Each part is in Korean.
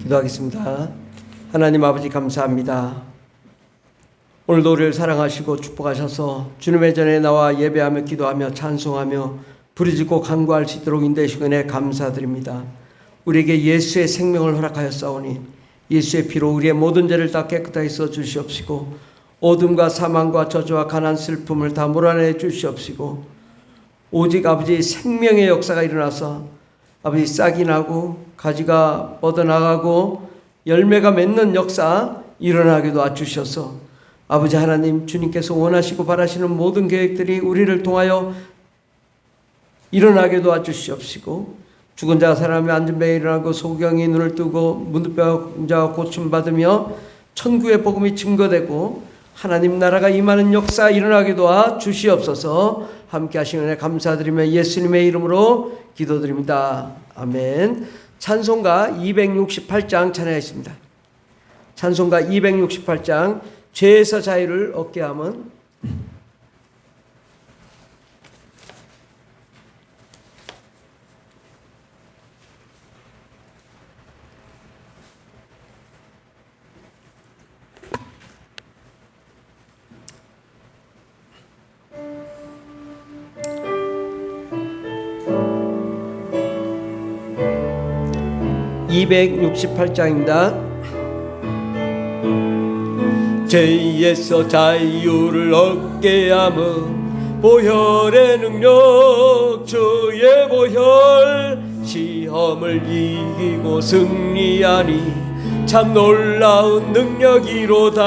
기도하겠습니다. 하나님 아버지 감사합니다. 오늘도 우리를 사랑하시고 축복하셔서 주님의 전에 나와 예배하며 기도하며 찬송하며 부르짖고 간구할 수 있도록 인도해주신 은혜 감사드립니다. 우리에게 예수의 생명을 허락하였사오니 예수의 피로 우리의 모든 죄를 다 깨끗하게 써주시옵시고 어둠과 사망과 저주와 가난 슬픔을 다 몰아내 주시옵시고 오직 아버지 생명의 역사가 일어나서 아버지 싹이 나고 가지가 뻗어나가고 열매가 맺는 역사 일어나게 도와주셔서 아버지 하나님 주님께서 원하시고 바라시는 모든 계획들이 우리를 통하여 일어나게 도와주시옵시고 죽은 자가 살아나며 앉은 배 일어나고 소경이 눈을 뜨고 문둥병 자가 고침받으며 천국의 복음이 증거되고 하나님 나라가 임하는 역사 일어나게 도와주시옵소서. 함께 하시는 은혜 감사드리며 예수님의 이름으로 기도드립니다. 아멘. 찬송가 268장 찬양하겠습니다. 찬송가 268장 죄에서 자유를 얻게 함은 268장입니다. 죄에서 자유를 얻게 함은 보혈의 능력 주의 보혈 시험을 이기고 승리하니 참 놀라운 능력이로다.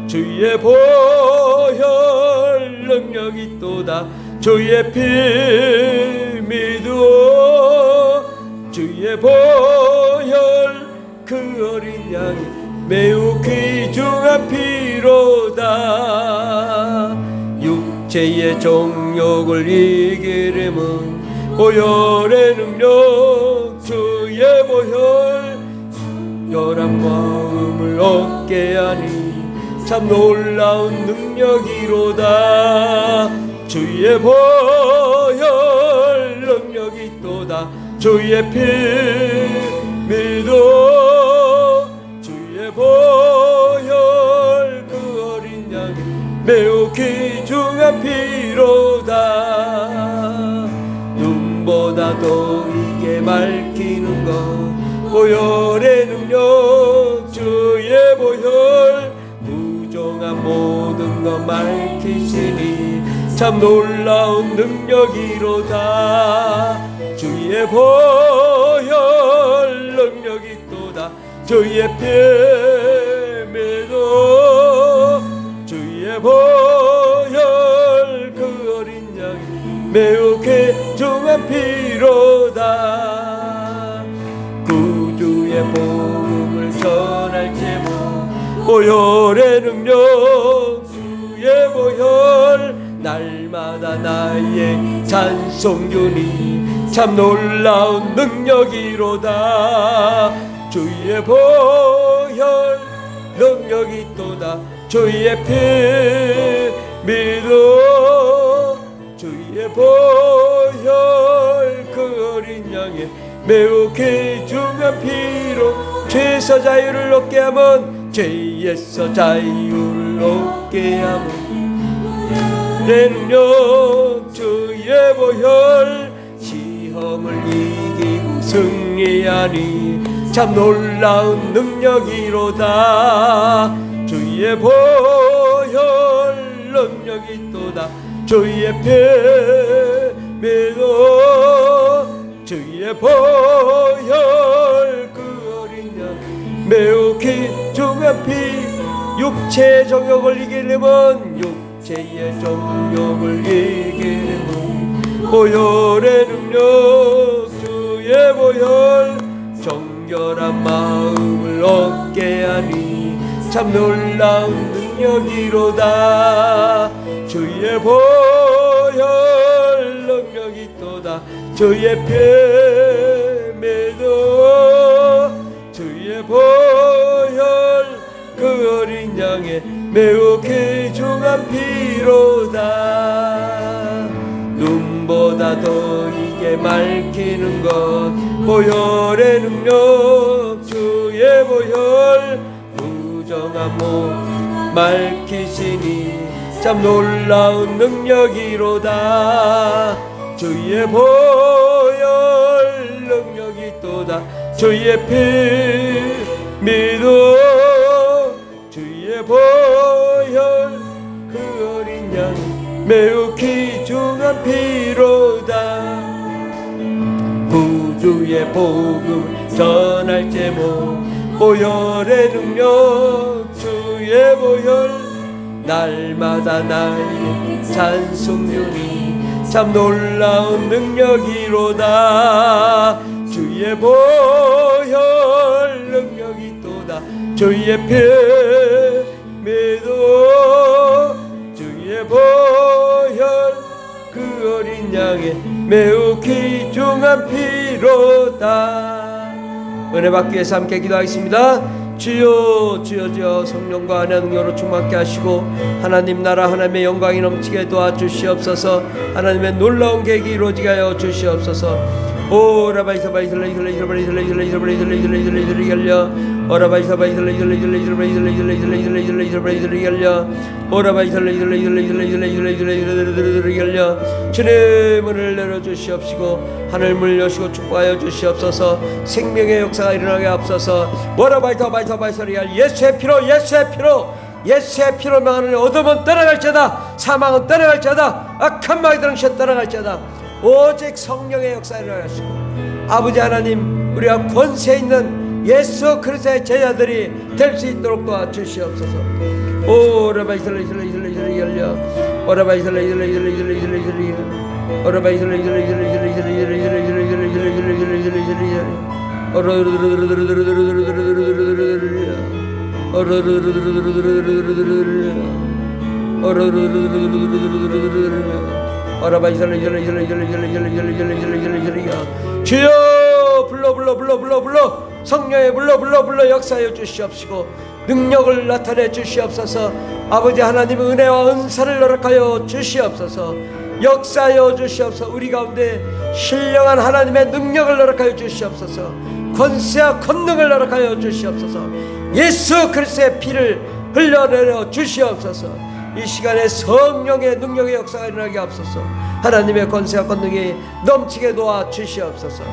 주의 보혈 능력이 또다. 주의 피 믿어 주의 보혈 그 어린 양이 매우 귀중한 피로다. 육체의 정욕을 이기려면 보혈의 능력 주의 보혈 열한 마음을 얻게 하니 참 놀라운 능력이로다. 주의 보혈 능력이 또다. 주의 피 믿어 주의 보혈 그 어린 양이 매우 귀중한 피로다. 눈보다 더 이게 밝히는 것 보혈의 능력 주의 보혈 부정한 모든 것 밝히시니 참 놀라운 능력이로다. 주의 보혈 능력이 또다. 주의 피 믿어 주의 보혈 그 어린 양이 매우 귀중한 피로다. 구주의 복음을 전할 제목 보혈의 능력 주의 보혈 날마다 나의 찬송주니 참 놀라운 능력이로다. 주의 보혈 능력이 또다. 주의 피 믿어 주의 보혈 그 어린 양의 매우 귀중한 피로 죄에서 자유를 얻게 함은 죄에서 자유를 얻게 함은 내 능력 주의 보혈 시험을 이기고 승리하니 참 놀라운 능력이로다. 주의 보혈 능력이 또다. 주의 피 믿어 주의 보혈 그 어린 양 매우 귀중한 피 육체의 정욕을 이기려면 육체의 정욕을 이기려면 보혈의 능력 주의 보혈 정결한 마음을 얻게 하니 참 놀라운 능력이로다. 주의 보혈 능력이 또다. 주의 피 믿어 주의 보혈 그 어린 양의 매우 귀중한 피로다. 눈보다 더 이게 밝히는 것 보혈의 능력 주의 보혈 무정한 몸 밝히시니 참 놀라운 능력이로다. 주의 보혈 능력이 또다. 주의 피 믿어 주의 보혈 그 어린 양 매우 귀중한 피로다. 구주의 복음 전할 제목 보혈의 능력 주의 보혈 날마다 나의 찬송윤이 참 놀라운 능력이로다. 주의 보혈 능력이 또다. 주의 피 믿어 주의 보혈 그 어린 양의 매우 귀중한 피로다. 은혜 받기 위해서 함께 기도하겠습니다. 주여 주여 주여 성령과 하나님의 능력으로 충만케 하시고 하나님 나라 하나님의 영광이 넘치게 도와주시옵소서. 하나님의 놀라운 계획이 이루어지게 하여 주시옵소서. 주님 문을 내려주시옵시고 하늘문을 여시고 축복하여 주시옵소서. 생명의 역사가 일어나게 앞서서 예수의 피로 예수의 피로 명하는 어둠은 떠나갈지어다. 사망은 떠나갈지어다. 악한 마귀들은 떠나갈지어다. 오직 성령의 역사를 일어나시고 아버지 하나님 우리가 권세 있는 예수 그리스도의 제자들이 될 수 있도록 도와주시옵소서. 주여 불러 성령의 불러 역사하여 주시옵시고 능력을 나타내 주시옵소서. 아버지 하나님의 은혜와 은사를 허락하여 주시옵소서. 역사하여 주시옵소서. 우리 가운데 신령한 하나님의 능력을 허락하여 주시옵소서. 권세와 권능을 허락하여 주시옵소서. 예수 그리스도의 피를 흘려내려 주시옵소서. 이 시간에 성령의 능력의 역사가 일어나게 앞서서 하나님의 권세와 권능이 넘치게 도와 주시옵소서.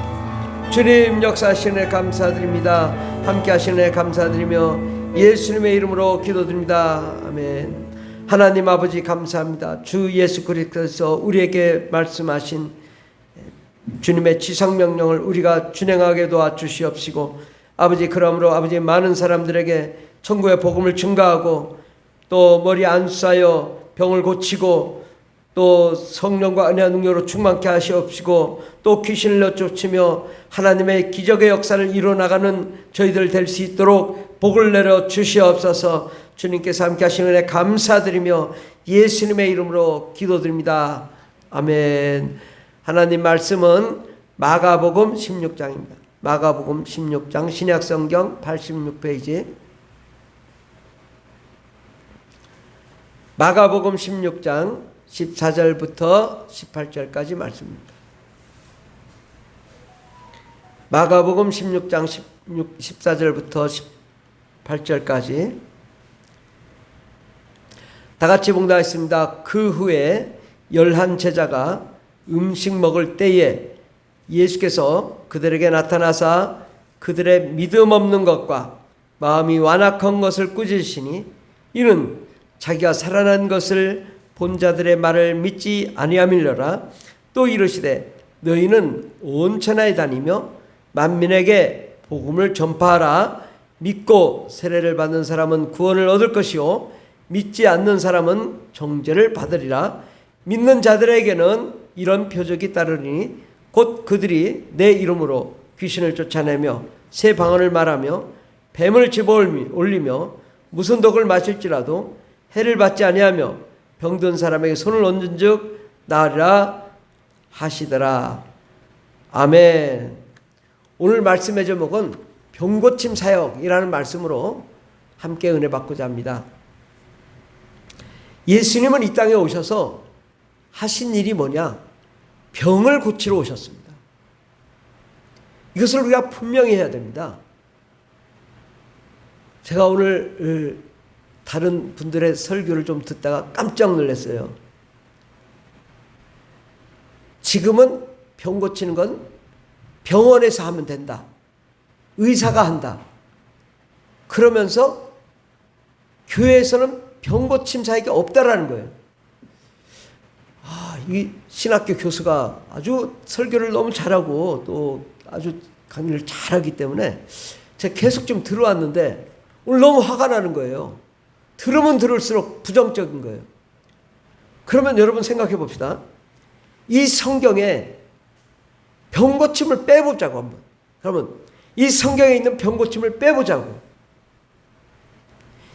주님 역사하시는 애 감사드립니다. 함께 하시는 애 감사드리며 예수님의 이름으로 기도드립니다. 아멘. 하나님 아버지 감사합니다. 주 예수 그리스도께서 우리에게 말씀하신 주님의 지상명령을 우리가 준행하게 도와 주시옵시고 아버지 그러므로 아버지 많은 사람들에게 천국의 복음을 증가하고 또 머리 안 쏴여 병을 고치고 또 성령과 은혜와 능력으로 충만케 하시옵시고 또 귀신을 내쫓으며 하나님의 기적의 역사를 이루어나가는 저희들 될 수 있도록 복을 내려 주시옵소서. 주님께서 함께 하시는 은혜 감사드리며 예수님의 이름으로 기도드립니다. 아멘. 하나님 말씀은 마가복음 16장입니다. 마가복음 16장 신약성경 86페이지 마가복음 16장 14절부터 18절까지 말씀입니다. 마가복음 16장 14절부터 18절까지 다 같이 봉독하겠습니다. 그 후에 11 제자가 음식 먹을 때에 예수께서 그들에게 나타나사 그들의 믿음 없는 것과 마음이 완악한 것을 꾸짖으시니 이는 자기가 살아난 것을 본 자들의 말을 믿지 아니함일러라. 또 이르시되 너희는 온 천하에 다니며 만민에게 복음을 전파하라. 믿고 세례를 받는 사람은 구원을 얻을 것이요 믿지 않는 사람은 정죄를 받으리라. 믿는 자들에게는 이런 표적이 따르니 곧 그들이 내 이름으로 귀신을 쫓아내며 새 방언을 말하며 뱀을 집어올리며 무슨 독을 마실지라도 해를 받지 아니하며 병든 사람에게 손을 얹은 즉 나으리라 하시더라. 아멘. 오늘 말씀의 제목은 병고침 사역이라는 말씀으로 함께 은혜 받고자 합니다. 예수님은 이 땅에 오셔서 하신 일이 뭐냐? 병을 고치러 오셨습니다. 이것을 우리가 분명히 해야 됩니다. 제가 오늘 다른 분들의 설교를 좀 듣다가 깜짝 놀랐어요. 지금은 병 고치는 건 병원에서 하면 된다. 의사가 한다. 그러면서 교회에서는 병 고침 사역이 없다라는 거예요. 이 신학교 교수가 아주 설교를 너무 잘하고 또 아주 강의를 잘하기 때문에 제가 계속 좀 들어왔는데 오늘 너무 화가 나는 거예요. 들으면 들을수록 부정적인 거예요. 그러면 여러분 생각해 봅시다. 이 성경에 병 고침을 빼보자고 한번. 그러면 이 성경에 있는 병 고침을 빼보자고.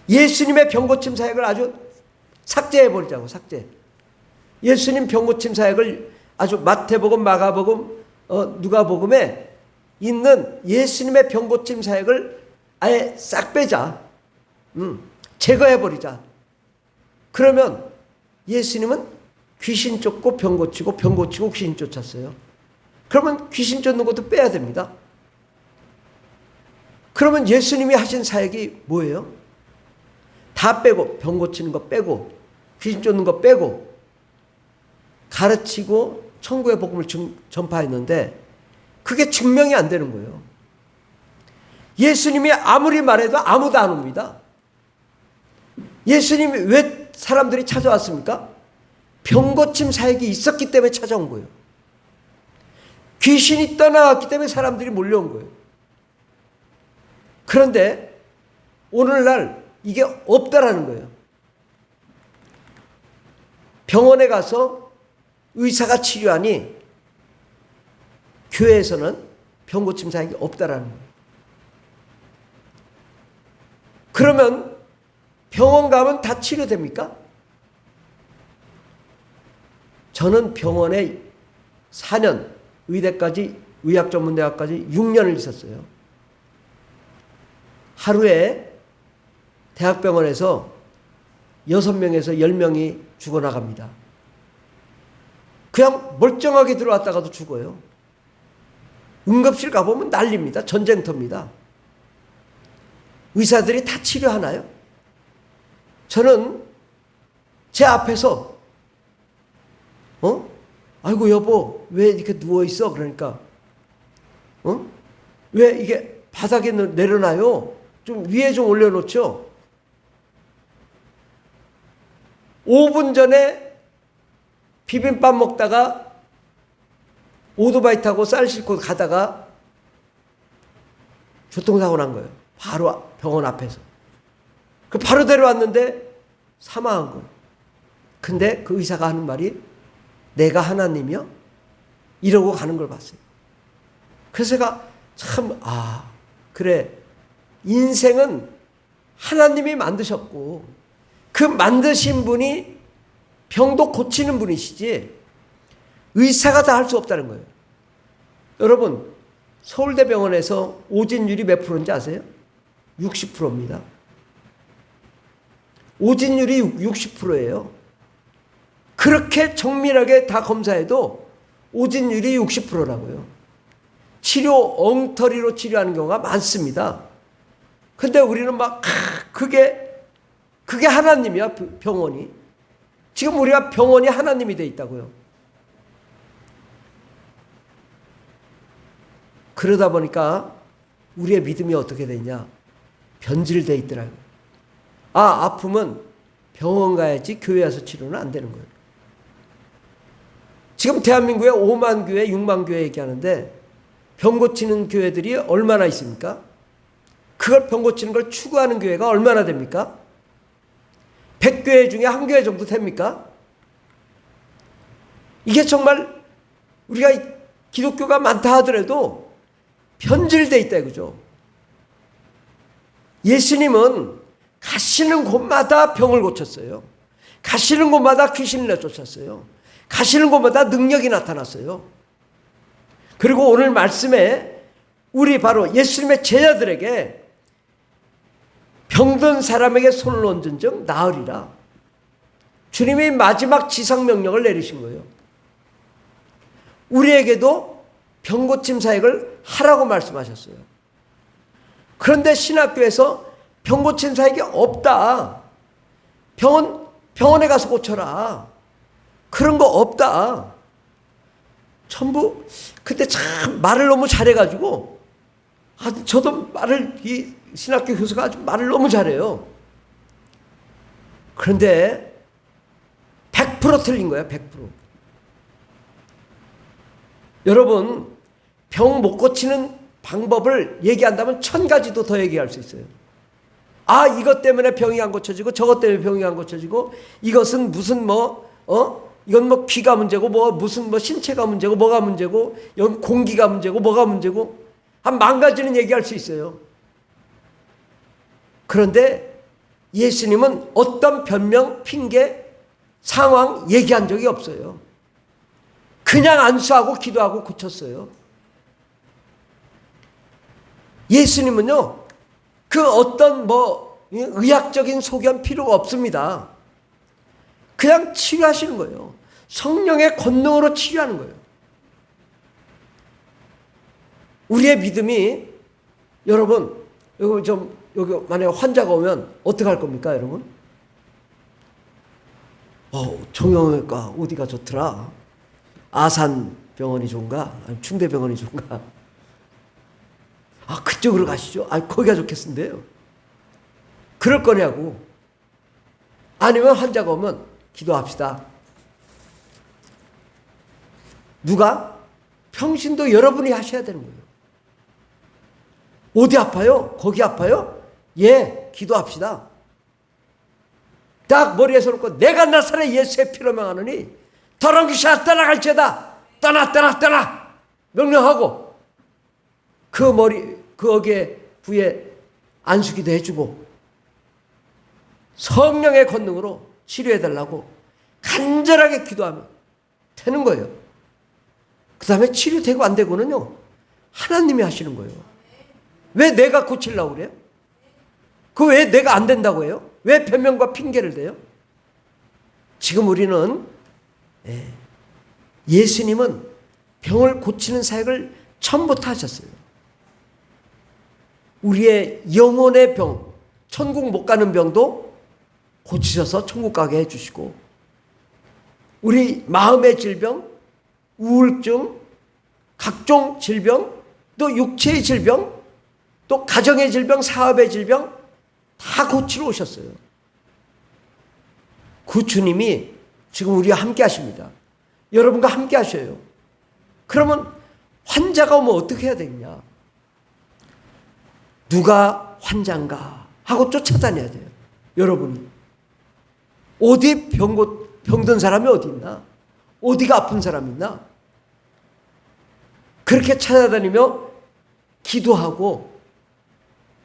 예수님의 병 고침 사역을 아주 삭제해버리자고. 삭제. 예수님 병 고침 사역을 아주 마태복음, 마가복음, 누가복음에 있는 예수님의 병 고침 사역을 아예 싹 빼자. 제거해버리자. 그러면 예수님은 귀신 쫓고 병 고치고 병 고치고 귀신 쫓았어요. 그러면 귀신 쫓는 것도 빼야 됩니다. 그러면 예수님이 하신 사역이 뭐예요? 다 빼고 병 고치는 거 빼고 귀신 쫓는 거 빼고 가르치고 천국의 복음을 전파했는데 그게 증명이 안 되는 거예요. 예수님이 아무리 말해도 아무도 안 옵니다. 예수님이 왜 사람들이 찾아왔습니까? 병 고침 사역이 있었기 때문에 찾아온 거예요. 귀신이 떠나왔기 때문에 사람들이 몰려온 거예요. 그런데 오늘날 이게 없다라는 거예요. 병원에 가서 의사가 치료하니 교회에서는 병 고침 사역이 없다라는 거예요. 그러면 병원 가면 다 치료됩니까? 저는 병원에 4년, 의대까지, 의학전문대학까지 6년을 있었어요. 하루에 대학병원에서 6명에서 10명이 죽어나갑니다. 그냥 멀쩡하게 들어왔다가도 죽어요. 응급실 가보면 난립니다. 전쟁터입니다. 의사들이 다 치료하나요? 저는 제 앞에서 아이고 여보 왜 이렇게 누워있어? 그러니까 왜 이게 바닥에 내려놔요? 좀 위에 좀 올려놓죠? 5분 전에 비빔밥 먹다가 오토바이 타고 쌀 싣고 가다가 교통사고 난 거예요. 바로 병원 앞에서. 바로 데려왔는데 사망한 거예요. 근데 그 의사가 하는 말이 내가 하나님이요? 이러고 가는 걸 봤어요. 그래서 제가 참 그래 인생은 하나님이 만드셨고 그 만드신 분이 병도 고치는 분이시지 의사가 다 할 수 없다는 거예요. 여러분 서울대병원에서 오진율이 몇 프로인지 아세요? 60%입니다. 오진율이 60%예요. 그렇게 정밀하게 다 검사해도 오진율이 60%라고요. 치료 엉터리로 치료하는 경우가 많습니다. 근데 우리는 막 그게 하나님이야. 병원이. 지금 우리가 병원이 하나님이 돼 있다고요. 그러다 보니까 우리의 믿음이 어떻게 되냐? 변질돼 있더라고요. 아프면 병원 가야지 교회 와서 치료는 안 되는 거예요. 지금 대한민국에 5만 교회, 6만 교회 얘기하는데 병 고치는 교회들이 얼마나 있습니까? 그걸 병 고치는 걸 추구하는 교회가 얼마나 됩니까? 100교회 중에 한 교회 정도 됩니까? 이게 정말 우리가 기독교가 많다 하더라도 변질돼 있다 이거죠. 예수님은 가시는 곳마다 병을 고쳤어요. 가시는 곳마다 귀신을 내쫓았어요. 가시는 곳마다 능력이 나타났어요. 그리고 오늘 말씀에 우리 바로 예수님의 제자들에게 병든 사람에게 손을 얹은 즉 나으리라. 주님이 마지막 지상명령을 내리신 거예요. 우리에게도 병고침 사역을 하라고 말씀하셨어요. 그런데 신학교에서 병 고치는 사역이 없다. 병원에 가서 고쳐라. 그런 거 없다. 전부 그때 참 말을 너무 잘해가지고 저도 이 신학교 교수가 아주 말을 너무 잘해요. 그런데 100% 틀린 거예요. 100%. 여러분, 병 못 고치는 방법을 얘기한다면 1000가지도 더 얘기할 수 있어요. 이것 때문에 병이 안 고쳐지고 저것 때문에 병이 안 고쳐지고 이것은 무슨 이건 귀가 문제고 무슨 신체가 문제고 뭐가 문제고 여기 공기가 문제고 뭐가 문제고 한 10,000가지는 얘기할 수 있어요. 그런데 예수님은 어떤 변명, 핑계, 상황 얘기한 적이 없어요. 그냥 안수하고 기도하고 고쳤어요. 예수님은요, 그 어떤 의학적인 소견 필요가 없습니다. 그냥 치료하시는 거예요. 성령의 권능으로 치료하는 거예요. 우리의 믿음이, 여러분, 여기 만약에 환자가 오면 어떻게 할 겁니까, 여러분? 정형외과 어디가 좋더라? 아산병원이 좋은가? 아니면 충대병원이 좋은가? 그쪽으로 가시죠. 거기가 좋겠는데요. 그럴 거냐고. 아니면 환자가 오면 기도합시다. 누가? 평신도 여러분이 하셔야 되는 거예요. 어디 아파요? 거기 아파요? 예, 기도합시다. 딱 머리에 손을 내가 나사렛 예수의 피로 명하노니 더러운 귀신아 떠나갈지어다. 떠나 명령하고 그 어깨 부에 안수기도 해주고 성령의 권능으로 치료해달라고 간절하게 기도하면 되는 거예요. 그 다음에 치료되고 안 되고는요, 하나님이 하시는 거예요. 왜 내가 고치려고 그래요? 왜 내가 안 된다고 해요? 왜 변명과 핑계를 대요? 지금 우리는 예수님은 병을 고치는 사역을 처음부터 하셨어요. 우리의 영혼의 병, 천국 못 가는 병도 고치셔서 천국 가게 해주시고, 우리 마음의 질병, 우울증, 각종 질병, 또 육체의 질병, 또 가정의 질병, 사업의 질병 다 고치러 오셨어요. 그 주님이 지금 우리와 함께 하십니다. 여러분과 함께 하셔요. 그러면 환자가 오면 어떻게 해야 되겠냐? 누가 환자인가 하고 쫓아다녀야 돼요. 여러분이. 어디 병든 사람이 어디 있나? 어디가 아픈 사람이 있나? 그렇게 찾아다니며 기도하고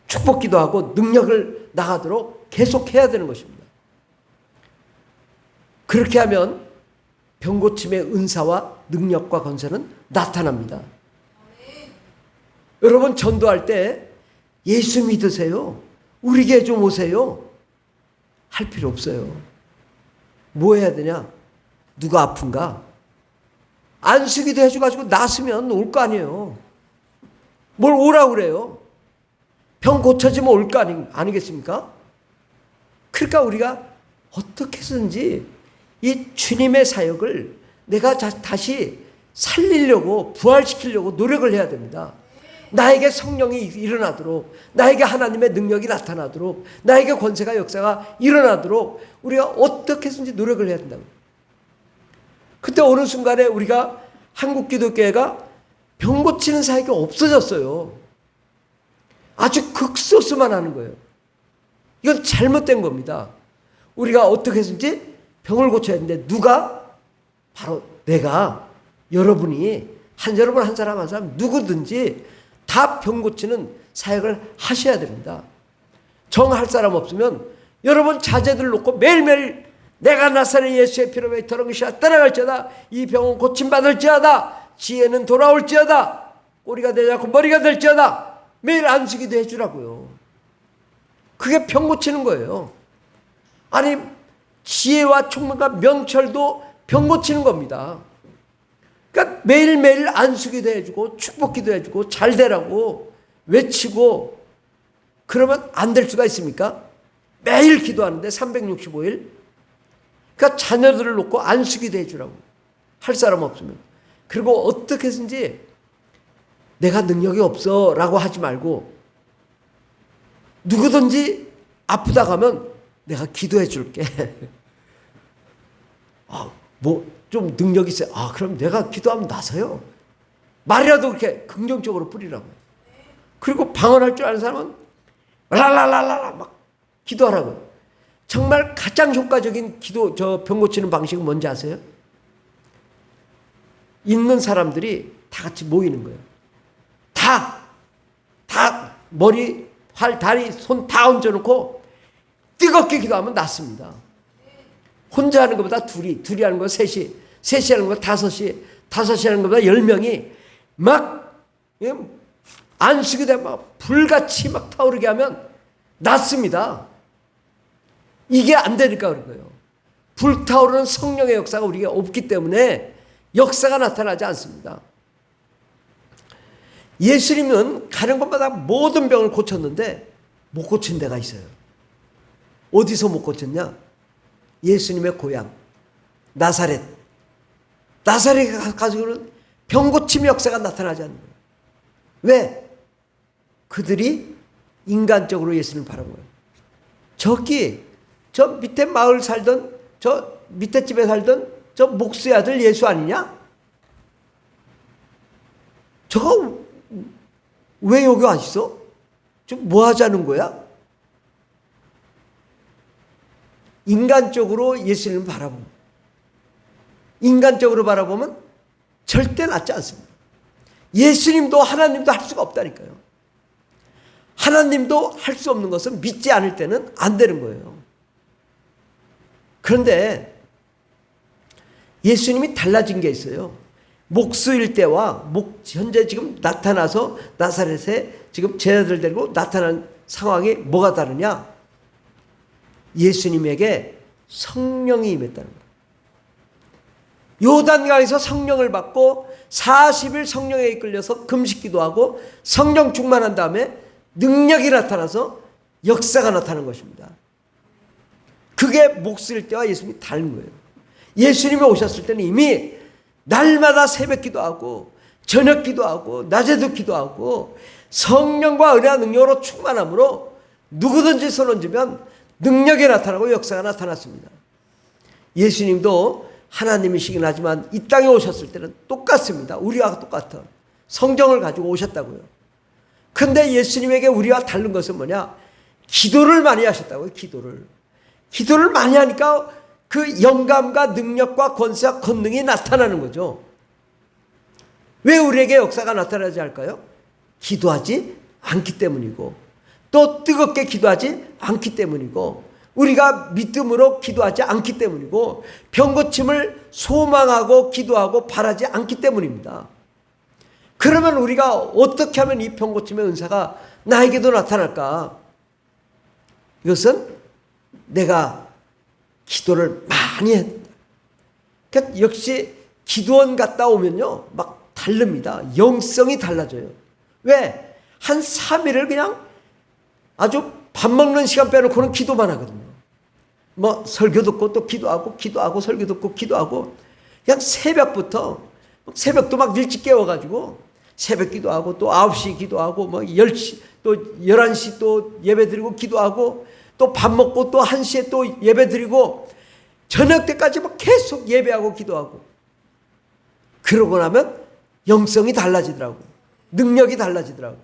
축복 기도하고 능력을 나가도록 계속해야 되는 것입니다. 그렇게 하면 병 고침의 은사와 능력과 권세는 나타납니다. 여러분, 전도할 때 예수 믿으세요, 우리에게 좀 오세요 할 필요 없어요. 뭐 해야 되냐? 누가 아픈가? 안수기도 해줘가지고 낫으면 올 거 아니에요. 뭘 오라고 그래요? 병 고쳐지면 올 거 아니겠습니까? 그러니까 우리가 어떻게 해서든지 이 주님의 사역을 내가 다시 살리려고, 부활시키려고 노력을 해야 됩니다. 나에게 성령이 일어나도록, 나에게 하나님의 능력이 나타나도록, 나에게 권세가, 역사가 일어나도록 우리가 어떻게 해서든지 노력을 해야 된다고. 그때 어느 순간에 우리가 한국 기독교회가 병 고치는 사역이 없어졌어요. 아주 극소수만 하는 거예요. 이건 잘못된 겁니다. 우리가 어떻게 해서든지 병을 고쳐야 되는데 누가? 바로 내가, 여러분이, 여러분 한 사람 한 사람 누구든지 다 병 고치는 사역을 하셔야 됩니다. 정할 사람 없으면 여러분 자제들 놓고 매일매일 내가 나사렛 예수의 피로 왜 더러운 것이 떠나갈지어다. 이 병은 고침받을지어다. 지혜는 돌아올지어다. 꼬리가 되지 않고 머리가 될지어다. 매일 안수기도 해주라고요. 그게 병 고치는 거예요. 아니, 지혜와 총명과 명철도 병 고치는 겁니다. 그러니까 매일매일 안수기도 해주고 축복기도 해주고 잘 되라고 외치고 그러면 안 될 수가 있습니까? 매일 기도하는데 365일. 그러니까 자녀들을 놓고 안수기도 해주라고. 할 사람 없으면. 그리고 어떻게 해서든지 내가 능력이 없어 라고 하지 말고 누구든지 아프다고 하면 내가 기도해 줄게. 뭐 좀 능력이 있어요. 그럼 내가 기도하면 나서요. 말이라도 그렇게 긍정적으로 뿌리라고. 그리고 방언할 줄 아는 사람은 랄랄랄라 막 기도하라고. 정말 가장 효과적인 기도, 병 고치는 방식은 뭔지 아세요? 있는 사람들이 다 같이 모이는 거예요. 다 머리, 팔, 다리, 손 다 얹어놓고 뜨겁게 기도하면 낫습니다. 혼자 하는 것보다 둘이 하는 거 셋이 하는 거 다섯이 하는 것보다 10명이 막 안수기도 막 불같이 막 타오르게 하면 낫습니다. 이게 안 되니까 그런 거예요. 불타오르는 성령의 역사가 우리에게 없기 때문에 역사가 나타나지 않습니다. 예수님은 가는 곳마다 모든 병을 고쳤는데 못 고친 데가 있어요. 어디서 못 고쳤냐? 예수님의 고향 나사렛. 나사렛에 가서는 병 고침 역사가 나타나지 않는 거예요. 왜? 그들이 인간적으로 예수님을 바라본 거예요. 저 밑에 마을 살던 저 밑에 집에 살던 저 목수의 아들 예수 아니냐? 저거 왜 여기 와 있어? 좀 뭐 하자는 거야? 인간적으로 예수님을 바라보면, 인간적으로 바라보면 절대 낫지 않습니다. 예수님도 하나님도 할 수가 없다니까요. 하나님도 할 수 없는 것은 믿지 않을 때는 안 되는 거예요. 그런데 예수님이 달라진 게 있어요. 목수일 때와 현재 지금 나타나서 나사렛에 지금 제자들 데리고 나타난 상황이 뭐가 다르냐? 예수님에게 성령이 임했다는 거예요. 요단강에서 성령을 받고 40일 성령에 이끌려서 금식기도 하고 성령 충만한 다음에 능력이 나타나서 역사가 나타나는 것입니다. 그게 목수일 때와 예수님이 다른 거예요. 예수님이 오셨을 때는 이미 날마다 새벽 기도하고 저녁 기도하고 낮에도 기도하고 성령과 은혜와 능력으로 충만함으로 누구든지 손 얹으면 능력이 나타나고 역사가 나타났습니다. 예수님도 하나님이시긴 하지만 이 땅에 오셨을 때는 똑같습니다. 우리와 똑같은 성경을 가지고 오셨다고요. 그런데 예수님에게 우리와 다른 것은 뭐냐? 기도를 많이 하셨다고요. 기도를 많이 하니까 그 영감과 능력과 권세와 권능이 나타나는 거죠. 왜 우리에게 역사가 나타나지 않을까요? 기도하지 않기 때문이고 또 뜨겁게 기도하지 않기 때문이고 우리가 믿음으로 기도하지 않기 때문이고 병 고침을 소망하고 기도하고 바라지 않기 때문입니다. 그러면 우리가 어떻게 하면 이 병 고침의 은사가 나에게도 나타날까? 이것은 내가 기도를 많이 했다. 그러니까 역시 기도원 갔다 오면요 막 다릅니다. 영성이 달라져요. 왜? 한 3일을 그냥 아주 밥 먹는 시간 빼놓고는 기도만 하거든요. 뭐 설교 듣고 또 기도하고 설교 듣고 기도하고 그냥 새벽도 막 일찍 깨워가지고 새벽 기도하고 또 9시 기도하고 뭐 10시 또 11시 또 예배드리고 기도하고 또 밥 먹고 또 1시에 또 예배드리고 저녁 때까지 막 계속 예배하고 기도하고 그러고 나면 영성이 달라지더라고. 능력이 달라지더라고.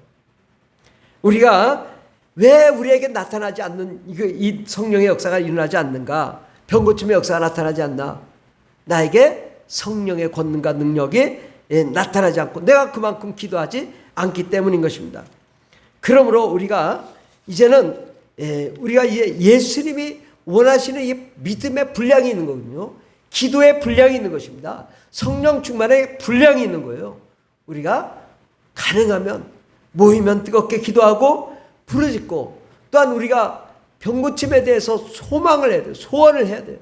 우리가 왜 우리에게 나타나지 않는 이 성령의 역사가 일어나지 않는가? 병 고침의 역사가 나타나지 않나? 나에게 성령의 권능과 능력이 나타나지 않고 내가 그만큼 기도하지 않기 때문인 것입니다. 그러므로 우리가 이제는 우리가 이제 예수님이 원하시는 이 믿음의 분량이 있는 거거든요. 기도의 분량이 있는 것입니다. 성령 충만의 분량이 있는 거예요. 우리가 가능하면 모이면 뜨겁게 기도하고 부르짖고 또한 우리가 병 고침에 대해서 소망을 해야 돼요. 소원을 해야 돼요.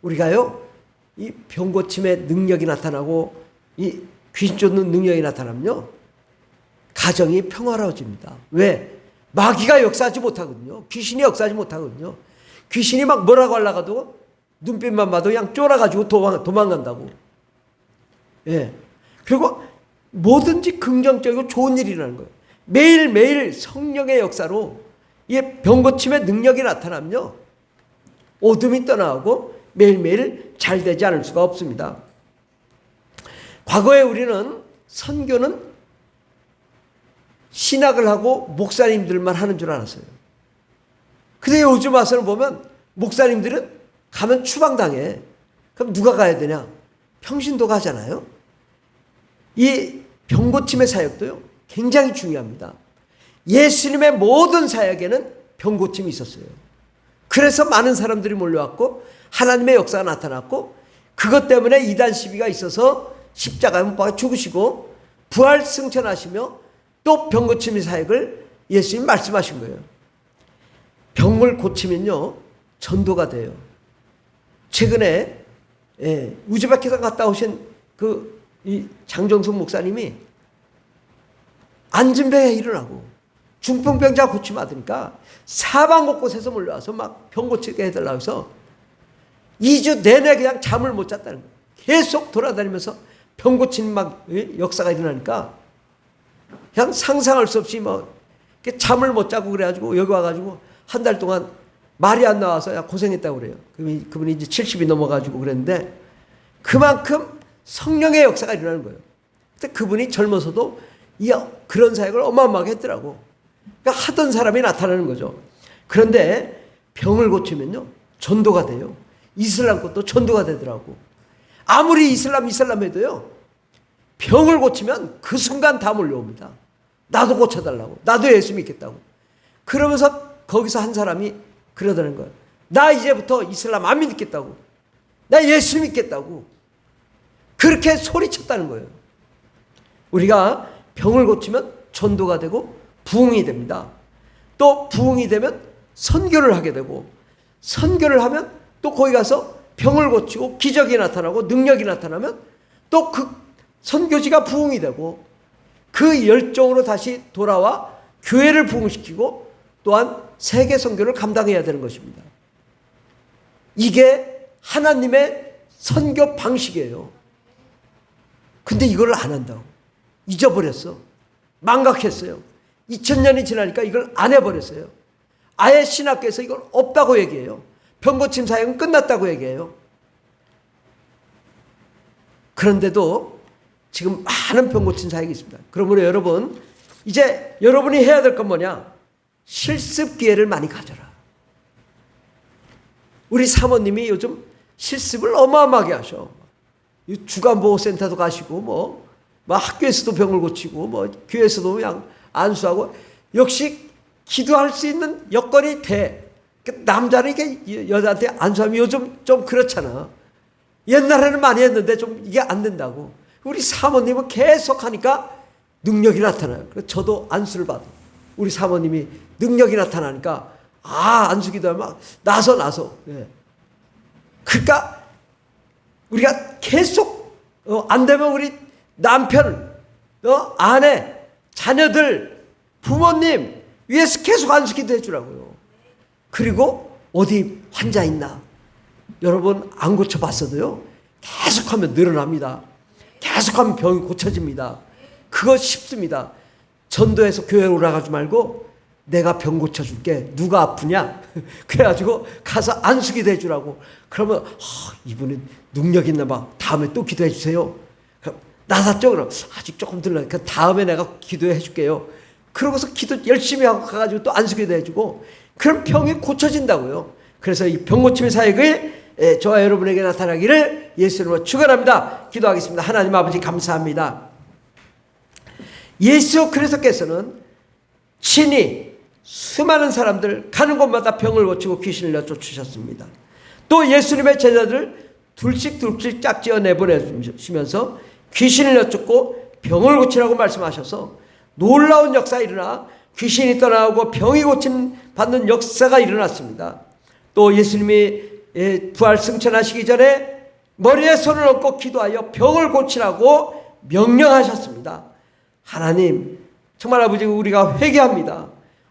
우리가요 이 병 고침의 능력이 나타나고 이 귀신 쫓는 능력이 나타나면요 가정이 평화로워집니다. 왜? 마귀가 역사하지 못하거든요. 귀신이 역사하지 못하거든요. 귀신이 막 뭐라고 하려가도 눈빛만 봐도 그냥 쫄아가지고 도망간다고. 예. 그리고 뭐든지 긍정적이고 좋은 일이 일어나는 거예요. 매일매일 성령의 역사로 이 병고침의 능력이 나타나면요, 어둠이 떠나고 매일매일 잘 되지 않을 수가 없습니다. 과거에 우리는 선교는 신학을 하고 목사님들만 하는 줄 알았어요. 근데 요즘 와서는 보면 목사님들은 가면 추방당해. 그럼 누가 가야 되냐? 평신도 가잖아요. 이 병고침의 사역도요, 굉장히 중요합니다. 예수님의 모든 사역에는 병고침이 있었어요. 그래서 많은 사람들이 몰려왔고 하나님의 역사가 나타났고, 그것 때문에 이단 시비가 있어서 십자가에 못 박아 죽으시고 부활 승천하시며 또 병고침의 사역을 예수님 말씀하신 거예요. 병을 고치면요, 전도가 돼요. 최근에 우즈베키스탄 갔다 오신 이 장정숙 목사님이 안진병에 일어나고 중풍병자 고침 받으니까 사방 곳곳에서 몰려와서 막 병 고치게 해달라고 해서 2주 내내 그냥 잠을 못 잤다는 거예요. 계속 돌아다니면서 병 고치는 막 역사가 일어나니까 그냥 상상할 수 없이 뭐 잠을 못 자고 그래가지고 여기 와가지고 한 달 동안 말이 안 나와서 야 고생했다고 그래요. 그분이 이제 70이 넘어가지고 그랬는데 그만큼 성령의 역사가 일어나는 거예요. 근데 그분이 젊어서도 그런 사역을 어마어마하게 했더라고. 그러니까 하던 사람이 나타나는 거죠. 그런데 병을 고치면요, 전도가 돼요. 이슬람 것도 전도가 되더라고. 아무리 이슬람 해도요, 병을 고치면 그 순간 다 몰려옵니다. 나도 고쳐달라고. 나도 예수 믿겠다고. 그러면서 거기서 한 사람이 그러더는 거예요. 나 이제부터 이슬람 안 믿겠다고. 나 예수 믿겠다고. 그렇게 소리쳤다는 거예요. 우리가 병을 고치면 전도가 되고 부흥이 됩니다. 또 부흥이 되면 선교를 하게 되고, 선교를 하면 또 거기 가서 병을 고치고 기적이 나타나고 능력이 나타나면 또 그 선교지가 부흥이 되고, 그 열정으로 다시 돌아와 교회를 부흥시키고 또한 세계 선교를 감당해야 되는 것입니다. 이게 하나님의 선교 방식이에요. 근데 이걸 안 한다고. 잊어버렸어. 망각했어요. 2000년이 지나니까 이걸 안 해버렸어요. 아예 신학교에서 이걸 없다고 얘기해요. 병고침 사역은 끝났다고 얘기해요. 그런데도 지금 많은 병고침 사역이 있습니다. 그러므로 여러분, 이제 여러분이 해야 될 건 뭐냐? 실습 기회를 많이 가져라. 우리 사모님이 요즘 실습을 어마어마하게 하셔. 주간보호센터도 가시고 뭐 학교에서도 병을 고치고 뭐 교회에서도 그냥 안수하고, 역시 기도할 수 있는 여건이 돼. 남자는 이게 여자한테 안수하면 요즘 좀 그렇잖아. 옛날에는 많이 했는데 좀 이게 안 된다고. 우리 사모님은 계속 하니까 능력이 나타나요. 그래서 저도 안수를 받아. 우리 사모님이 능력이 나타나니까 안수기도 하면 나서. 예. 그러니까 우리가 계속 안 되면 우리 남편, 아내, 자녀들, 부모님 위해서 계속 안수기도 해주라고요. 그리고 어디 환자 있나? 여러분 안 고쳐봤어도요, 계속하면 늘어납니다. 계속하면 병이 고쳐집니다. 그거 쉽습니다. 전도해서 교회에 올라가지 말고 내가 병 고쳐줄게. 누가 아프냐? 그래가지고 가서 안수기도 해주라고. 그러면 이분은 능력 있나 봐. 다음에 또 기도해 주세요. 나섰죠? 그럼 아직 조금 들러. 그 다음에 내가 기도해 줄게요. 그러고서 기도 열심히 하고 가가지고 또 안수기도 해주고, 그럼 병이 고쳐진다고요. 그래서 이 병 고침의 사역을 저와 여러분에게 나타나기를 예수님으로 축원합니다. 기도하겠습니다. 하나님 아버지 감사합니다. 예수 그리스도께서는 친히 수많은 사람들 가는 곳마다 병을 고치고 귀신을 내쫓으셨습니다. 또 예수님의 제자들 둘씩 짝지어 내보내시면서 귀신을 내쫓고 병을 고치라고 말씀하셔서 놀라운 역사가 일어나 귀신이 떠나오고 병이 고침 받는 역사가 일어났습니다. 또 예수님이 부활 승천하시기 전에 머리에 손을 얹고 기도하여 병을 고치라고 명령하셨습니다. 하나님, 정말 아버지, 우리가 회개합니다.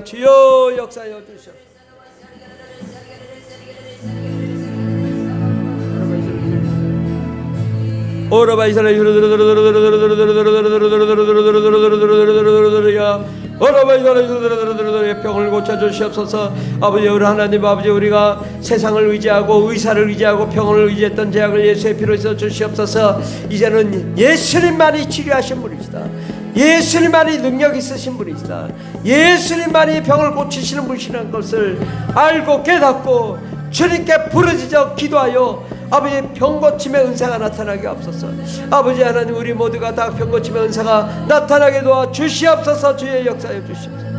기도합니다. 주여 역사하여 주시옵소서. 오라바 이스라엘 오라바 이스라엘 병을 고쳐 주시옵소서. 아버지 우리 하나님 아버지 우리가 세상을 의지하고 의사를 의지하고 병을 의지했던 죄악을 예수의 피로 써 주시옵소서. 이제는 예수님만이 치료하신 분이시다. 예수님만이 능력 있으신 분이시다. 예수님만이 병을 고치시는 분이시라는 것을 알고 깨닫고 주님께 부르짖어 기도하여 아버지 병고침의 은사가 나타나게 하옵소서. 아버지 하나님 우리 모두가 다 병고침의 은사가 나타나게 도와 주시옵소서. 주의 역사여 주시옵소서.